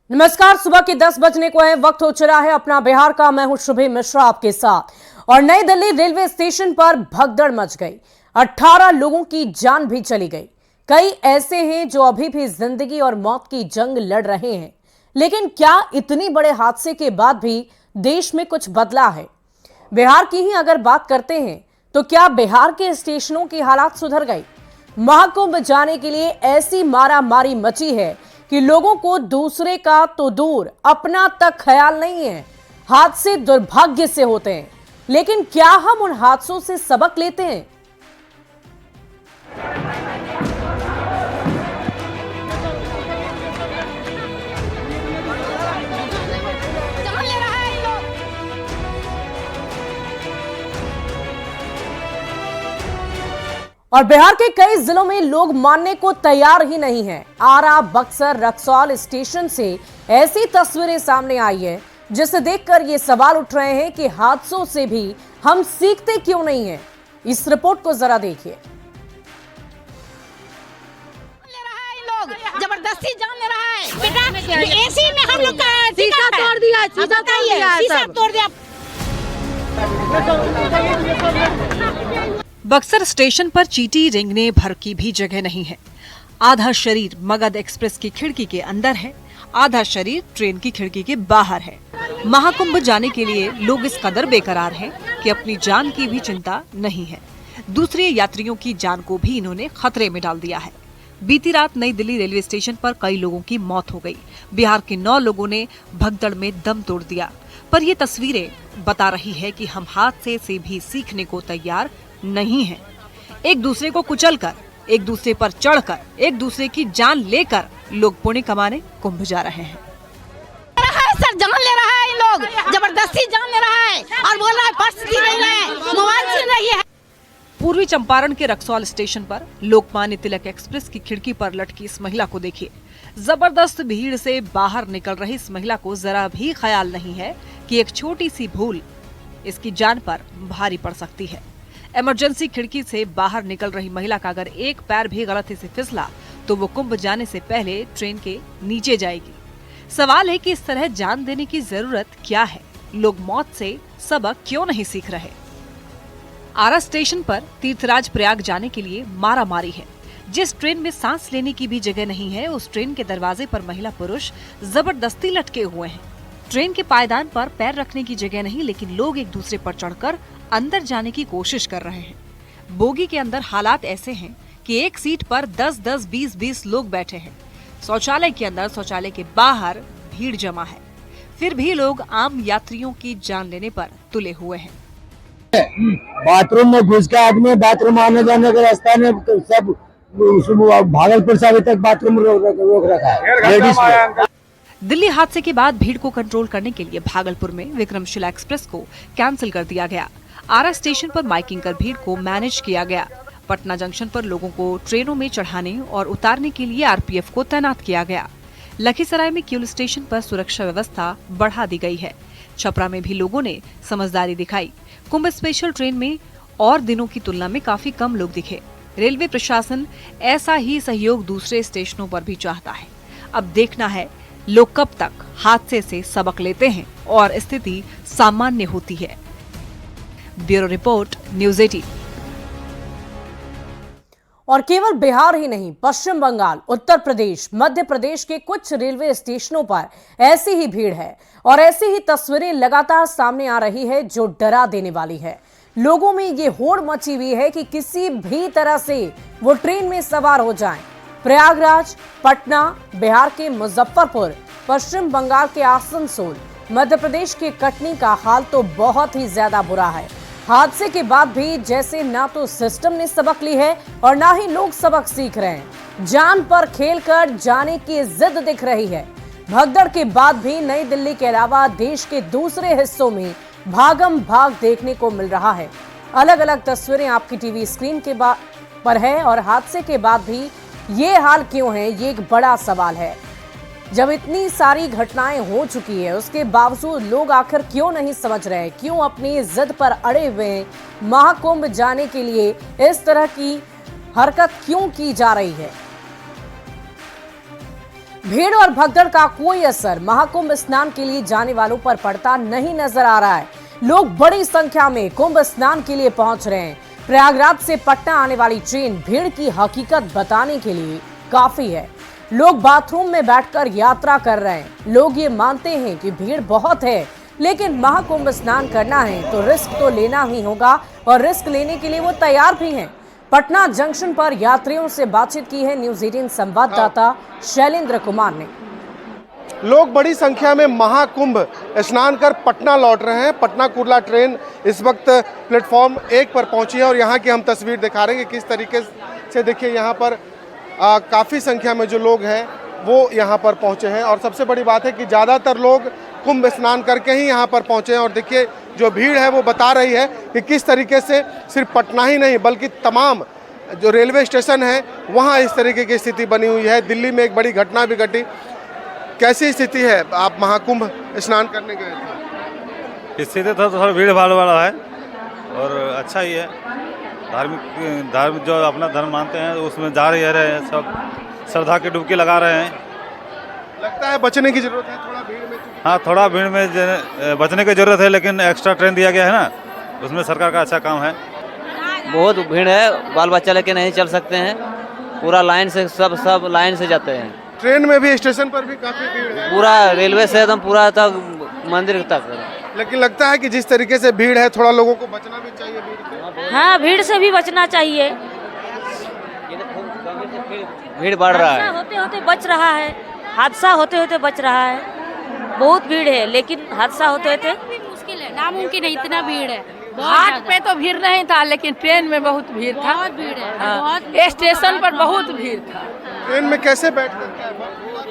नमस्कार। सुबह के 10 बजने को है, वक्त हो चला है अपना बिहार का। मैं हूं शुभे मिश्रा आपके साथ। और नई दिल्ली रेलवे स्टेशन पर भगदड़ मच गई, 18 लोगों की जान भी चली गई। कई ऐसे हैं जो अभी भी जिंदगी और मौत की जंग लड़ रहे हैं। लेकिन क्या इतनी बड़े हादसे के बाद भी देश में कुछ बदला है? बिहार की ही अगर बात करते हैं तो क्या बिहार के स्टेशनों की हालात सुधर गई? महाकुंभ जाने के लिए ऐसी मारामारी मची है कि लोगों को दूसरे का तो दूर अपना तक ख्याल नहीं है। हादसे दुर्भाग्य से होते हैं, लेकिन क्या हम उन हादसों से सबक लेते हैं? और बिहार के कई जिलों में लोग मानने को तैयार ही नहीं हैं। आरा, बक्सर, रक्सौल स्टेशन से ऐसी तस्वीरें सामने आई है जिसे देखकर ये सवाल उठ रहे हैं कि हादसों से भी हम सीखते क्यों नहीं हैं। इस रिपोर्ट को जरा देखिए। जबरदस्ती जान ले रहा है बेटा, एसी में हम लोग का शीशा तोड़ दिया, शीशा तोड़ दिया। बक्सर स्टेशन पर चींटी रेंगने भर की भी जगह नहीं है। आधा शरीर मगध एक्सप्रेस की खिड़की के अंदर है, आधा शरीर ट्रेन की खिड़की के बाहर है। महाकुंभ जाने के लिए लोग इस कदर बेकरार हैं कि अपनी जान की भी चिंता नहीं है। दूसरे यात्रियों की जान को भी इन्होंने खतरे में डाल दिया है। बीती रात नई दिल्ली रेलवे स्टेशन पर कई लोगों की मौत हो गई। बिहार के 9 लोगों ने भगदड़ में दम तोड़ दिया। पर ये तस्वीरें बता रही है कि हम हादसे से भी सीखने को तैयार नहीं है। एक दूसरे को कुचलकर, एक दूसरे पर चढ़कर, एक दूसरे की जान लेकर लोग पुण्य कमाने कुंभ जा रहे हैं। सर जान ले रहा है, इन लोग जबरदस्ती जान ले रहा है और बोल रहा है पर्स छीन रही है, मोबाइल छीन रही है। पूर्वी चंपारण के रक्सौल स्टेशन पर लोकमान्य तिलक एक्सप्रेस की खिड़की पर लटकी इस महिला को देखिए। जबरदस्त भीड़ से बाहर निकल रही इस महिला को जरा भी ख्याल नहीं है कि एक छोटी सी भूल इसकी जान पर भारी पड़ सकती है। इमरजेंसी खिड़की से बाहर निकल रही महिला का अगर एक पैर भी गलती से फिसला तो वो कुंभ जाने से पहले ट्रेन के नीचे जाएगी। सवाल है कि इस तरह जान देने की जरूरत क्या है? लोग मौत से सबक क्यों नहीं सीख रहे? आरा स्टेशन पर तीर्थराज प्रयाग जाने के लिए मारामारी है। जिस ट्रेन में सांस लेने की भी जगह नहीं है, उस ट्रेन के दरवाजे पर महिला पुरुष जबरदस्ती लटके हुए हैं। ट्रेन के पायदान पर पैर रखने की जगह नहीं, लेकिन लोग एक दूसरे पर चढ़कर अंदर जाने की कोशिश कर रहे हैं। बोगी के अंदर हालात ऐसे हैं कि एक सीट पर 10-10, 20-20 लोग बैठे हैं। शौचालय के अंदर, शौचालय के बाहर भीड़ जमा है। फिर भी लोग आम यात्रियों की जान लेने पर तुले हुए हैं। बाथरूम में घुस के आदमी बाथरूम आने जाने के रास्ता में सब भागलपुर से अभी तक बाथरूम रोक रखा है लेडीज में। दिल्ली हादसे के बाद भीड़ को कंट्रोल करने के लिए भागलपुर में विक्रमशिला एक्सप्रेस को कैंसिल कर दिया गया। आरा स्टेशन पर माइकिंग कर भीड़ को मैनेज किया गया। पटना जंक्शन पर लोगों को ट्रेनों में चढ़ाने और उतारने के लिए आरपीएफ को तैनात किया गया। लखीसराय में किउल स्टेशन पर सुरक्षा व्यवस्था बढ़ा दी गई है। छपरा में भी लोगों ने समझदारी दिखाई। कुंभ स्पेशल ट्रेन में और दिनों की तुलना में काफी कम लोग दिखे। रेलवे प्रशासन ऐसा ही सहयोग दूसरे स्टेशनों पर भी चाहता है। अब देखना है लोग कब तक हादसे से सबक लेते हैं और स्थिति सामान्य होती है। Bureau report, news 18। और केवल बिहार ही नहीं, पश्चिम बंगाल, उत्तर प्रदेश, मध्य प्रदेश के कुछ रेलवे स्टेशनों पर ऐसी ही भीड़ है और ऐसी ही तस्वीरें लगातार सामने आ रही है जो डरा देने वाली है। लोगों में ये होड़ मची हुई है कि किसी भी तरह से वो ट्रेन में सवार हो जाएं। प्रयागराज, पटना, बिहार के मुजफ्फरपुर, पश्चिम बंगाल के आसनसोल, मध्य प्रदेश के कटनी का हाल तो बहुत ही ज्यादा बुरा है। हादसे के बाद भी जैसे ना तो सिस्टम ने सबक ली है और ना ही लोग सबक सीख रहे हैं। जान पर खेलकर जाने की जिद दिख रही है। भगदड़ के बाद भी नई दिल्ली के अलावा देश के दूसरे हिस्सों में भागम भाग देखने को मिल रहा है। अलग अलग तस्वीरें आपकी टीवी स्क्रीन के पर है और हादसे के बाद भी ये हाल क्यों है, ये एक बड़ा सवाल है। जब इतनी सारी घटनाएं हो चुकी है, उसके बावजूद लोग आखिर क्यों नहीं समझ रहे, क्यों अपनी जिद पर अड़े हुए हैं? महाकुंभ जाने के लिए इस तरह की हरकत क्यों की जा रही है? भीड़ और भगदड़ का कोई असर महाकुंभ स्नान के लिए जाने वालों पर पड़ता नहीं नजर आ रहा है। लोग बड़ी संख्या में कुंभ स्नान के लिए पहुंच रहे हैं। प्रयागराज से पटना आने वाली ट्रेन भीड़ की हकीकत बताने के लिए काफी है। लोग बाथरूम में बैठकर यात्रा कर रहे हैं। लोग ये मानते हैं कि भीड़ बहुत है, लेकिन महाकुंभ स्नान करना है तो रिस्क तो लेना ही होगा और रिस्क लेने के लिए वो तैयार भी हैं। पटना जंक्शन पर यात्रियों से बातचीत की है न्यूज 18 संवाददाता शैलेंद्र कुमार ने। लोग बड़ी संख्या में महाकुंभ स्नान कर पटना लौट रहे हैं। पटना कुर्ला ट्रेन इस वक्त प्लेटफॉर्म 1 पर पहुंची है और यहाँ की हम तस्वीर दिखा रहे हैं कि किस तरीके से देखिए यहाँ पर काफ़ी संख्या में जो लोग हैं वो यहाँ पर पहुँचे हैं। और सबसे बड़ी बात है कि ज़्यादातर लोग कुंभ स्नान करके ही यहाँ पर पहुँचे हैं। और देखिए जो भीड़ है वो बता रही है कि किस तरीके से सिर्फ पटना ही नहीं बल्कि तमाम जो रेलवे स्टेशन है वहाँ इस तरीके की स्थिति बनी हुई है। दिल्ली में एक बड़ी घटना भी घटी। कैसी स्थिति है? आप महाकुंभ स्नान करने गए थे। स्थिति तो थोड़ा भीड़ भाड़ वाला है और अच्छा ही है। धार्मिक जो अपना धर्म मानते हैं उसमें जा रहे हैं, सब श्रद्धा की डुबकी लगा रहे हैं। लगता है बचने की जरूरत है थोड़ा भीड़ में। हाँ, थोड़ा भीड़ में बचने की जरूरत है, लेकिन एक्स्ट्रा ट्रेन दिया गया है ना, उसमें सरकार का अच्छा काम है। बहुत भीड़ है, बाल बच्चा लेके नहीं चल सकते हैं। पूरा लाइन से सब लाइन से जाते हैं। ट्रेन में भी स्टेशन पर भी काफी भीड़ है। पूरा रेलवे से एकदम पूरा तक मंदिर तक। लेकिन लगता है कि जिस तरीके से भीड़ है थोड़ा लोगों को बचना भी चाहिए भीड़ से। हाँ, भीड़ से भी बचना चाहिए। भीड़ बढ़ रहा है, होते होते बच रहा है, हादसा होते होते बच रहा है। बहुत भीड़ है, लेकिन हादसा होते होते मुश्किल है, नामुमकिन है, इतना भीड़ है। घाट पे तो भीड़ नहीं था, लेकिन ट्रेन में बहुत भीड़ था। बहुत भीड़ है। हाँ, स्टेशन पर बहुत भीड़ था। ट्रेन में कैसे बैठ कर?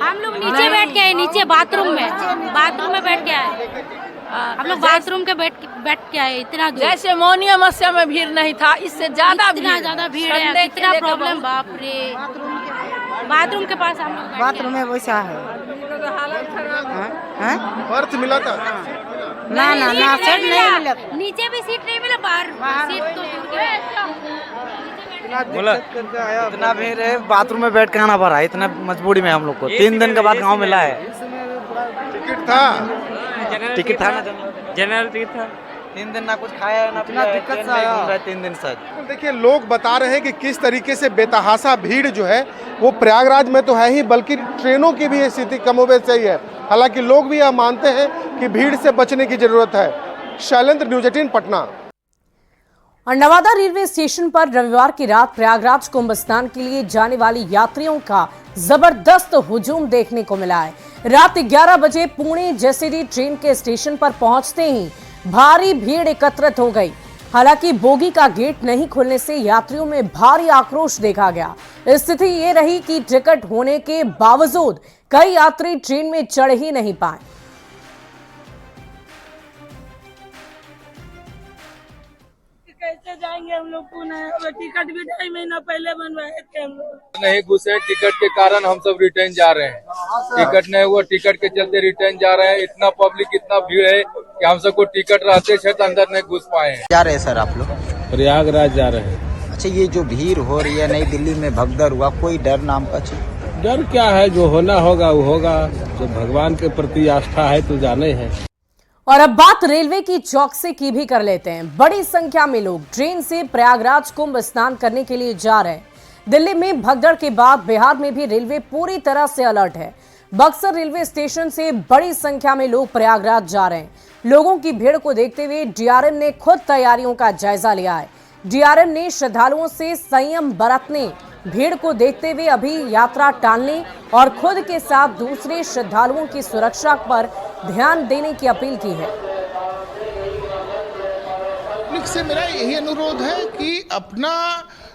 हम लोग नीचे बैठ के आए, नीचे बाथरूम में बैठ के आए। हम लोग बाथरूम के बैठ के आए। इतना दूर जैसे मौनिया मस्या में भीड़ नहीं था, इससे ज्यादा भीड़ है। इतना प्रॉब्लम, बाप रे। बाथरूम के पास हम लोग बाथरूम में वैसा है। बर्थ मिला था? ना सीट नहीं मिला। नीचे भी सीट नहीं मिला, बाहर सीट तो दूर के। इतना भीड़ है, बाथरूम में बैठ के आना पड़ा है। इतना मजबूरी में हम लोग को 3 दिन के बाद गाँव मिला है। टिकट था? टिकट था ना, जनरल टिकट था। 3 दिन ना कुछ खाया ना पिया, दिक्कत से आया 3 दिन से। देखिए लोग बता रहे हैं कि किस तरीके से बेतहासा भीड़ जो है वो प्रयागराज में तो है ही बल्कि ट्रेनों की भी स्थिति कमोबेश सही है। हालांकि लोग भी यह मानते हैं कि भीड़ से बचने की जरूरत है। शैलेंद्र, न्यूज 18 पटना। और नवादा रेलवे स्टेशन पर रविवार की रात प्रयागराज कुंभ स्नान के लिए जाने वाली यात्रियों का जबरदस्त हुजूम देखने को मिला है। रात 11 बजे पुणे जेसीडी ट्रेन के स्टेशन पर पहुंचते ही भारी भीड़ एकत्रित हो गई। हालांकि बोगी का गेट नहीं खुलने से यात्रियों में भारी आक्रोश देखा गया। स्थिति ये रही कि टिकट होने के बावजूद कई यात्री ट्रेन में चढ़ ही नहीं पाए। कैसे जाएंगे हम लोग पुणे? टिकट भी 2.5 महीना पहले बनवाए थे हम लोग। नहीं घुसे, टिकट के कारण हम सब रिटर्न जा रहे हैं। टिकट नहीं हुआ, टिकट के चलते रिटर्न जा रहे हैं। इतना पब्लिक, इतना भीड़ है कि हम सबको टिकट रहते थे तो अंदर नहीं घुस पाए हैं। जा रहे हैं सर आप लोग? प्रयागराज जा रहे हैं। अच्छा, ये जो भीड़ हो रही है, नई दिल्ली में भगदड़ हुआ, कोई डर नाम का चीज? डर क्या है? जो होना होगा वो होगा। जो भगवान के प्रति आस्था है तो जाने हैं। और अब बात रेलवे की चौकसी की भी कर लेते हैं। बड़ी संख्या में लोग ट्रेन से प्रयागराज कुंभ स्नान करने के लिए जा रहे हैं। दिल्ली में भगदड़ के बाद बिहार में भी रेलवे पूरी तरह से अलर्ट है। बक्सर रेलवे स्टेशन से बड़ी संख्या में लोग प्रयागराज जा रहे हैं। लोगों की भीड़ को देखते हुए डीआरएम ने खुद तैयारियों का जायजा लिया है। डीआरएम ने श्रद्धालुओं से संयम बरतने, भीड़ को देखते हुए अभी यात्रा टालने और खुद के साथ दूसरे श्रद्धालुओं की सुरक्षा पर ध्यान देने की अपील की है। पब्लिक से मेरा यही अनुरोध है कि अपना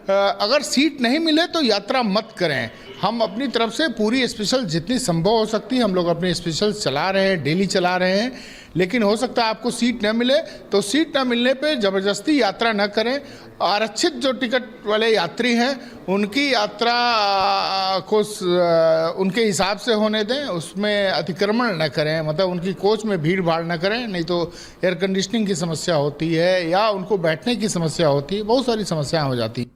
अगर सीट नहीं मिले तो यात्रा मत करें। हम अपनी तरफ से पूरी स्पेशल जितनी संभव हो सकती है हम लोग अपनी स्पेशल चला रहे हैं, डेली चला रहे हैं। लेकिन हो सकता है आपको सीट न मिले तो सीट न मिलने पे ज़बरदस्ती यात्रा न करें। आरक्षित जो टिकट वाले यात्री हैं उनकी यात्रा को उनके हिसाब से होने दें, उसमें अतिक्रमण न करें। मतलब उनकी कोच में भीड़ भाड़ न करें, नहीं तो एयर कंडीशनिंग की समस्या होती है या उनको बैठने की समस्या होती है, बहुत सारी समस्याएं हो जाती हैं।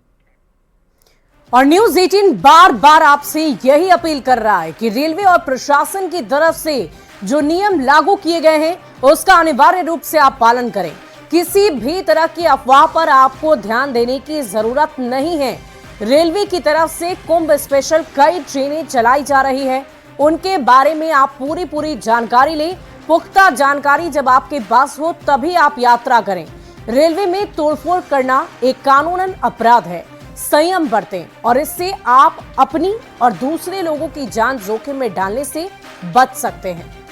और न्यूज 18 बार बार आपसे यही अपील कर रहा है कि रेलवे और प्रशासन की तरफ से जो नियम लागू किए गए हैं उसका अनिवार्य रूप से आप पालन करें। किसी भी तरह की अफवाह पर आपको ध्यान देने की जरूरत नहीं है। रेलवे की तरफ से कुंभ स्पेशल कई ट्रेनें चलाई जा रही है, उनके बारे में आप पूरी जानकारी लें। पुख्ता जानकारी जब आपके पास हो तभी आप यात्रा करें। रेलवे में तोड़फोड़ करना एक कानूनन अपराध है। संयम बरतें और इससे आप अपनी और दूसरे लोगों की जान जोखिम में डालने से बच सकते हैं।